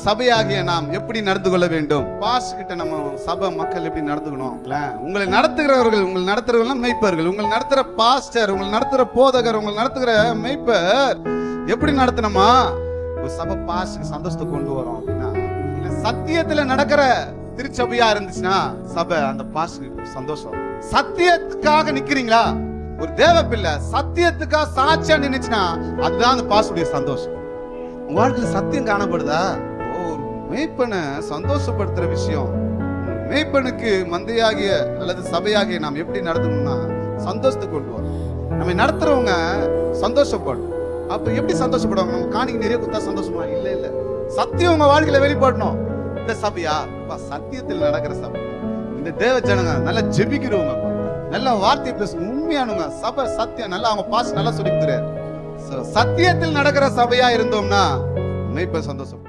சபையாகிய நாம் எப்படி நடந்து கொள்ள வேண்டும்? பாஸ் கிட்ட நம்ம சபை மக்கள் எப்படி நடந்துக்கணும்? உங்களை நடத்துகிறவர்கள், உங்களை நடத்துறவர்கள் மெய்ப்பர்கள், உங்களை நடத்துற பாஸ்டர், உங்களை நடத்துற போதகர், உங்களை நடத்துகிற மெய்ப்பர் எப்படி நடத்தணுமா? ஒரு சபை பாஸ்டுக்கு சந்தோஷத்தை கொண்டு வரும் அப்படின்னா, சத்தியத்துல நடக்கிற திருச்சபையா இருந்துச்சுன்னா சபை அந்த பாஸ்டுக்கு சந்தோஷம். சத்தியத்துக்காக நிக்கிறீங்களா? ஒரு தேவ பிள்ளை சத்தியத்துக்காக சாட்சியா நின்னுச்சுன்னா அதுதான் அந்த பாஸ்டுடைய சந்தோஷம். உங்க வாழ்க்கையில சத்தியம் காணப்படுதா? ஒரு மேய்ப்பனை சந்தோஷப்படுத்துற விஷயம். மேய்ப்பனுக்கு மந்தையாகிய அல்லது சபையாகிய நாம் எப்படி நடத்தணும்னா சந்தோஷத்தை கொண்டு வரும். நம்ம நடத்துறவங்க சந்தோஷப்படும். அப்ப எப்படி சந்தோஷப்படுவாங்க? நம்ம காணிக்கு நிறைய கொடுத்தா சந்தோஷமா? இல்ல இல்ல, சத்தியம் உங்க வாழ்க்கையில வெளிப்படணும். இந்த சபையா சத்தியத்தில் நடக்கிற சபை, இந்த தேவ ஜனங்க நல்லா ஜெபிக்கிறவங்க, நல்ல வார்த்தை பேசுங்க, உண்மையானுங்க, சபை சத்தியம் நல்லா அவங்க பாஸ் நல்லா சொல்லிக்கிறாரு. சத்தியத்தில் நடக்கிற சபையா இருந்தோம்னா மெய்ப்ப சந்தோஷம்.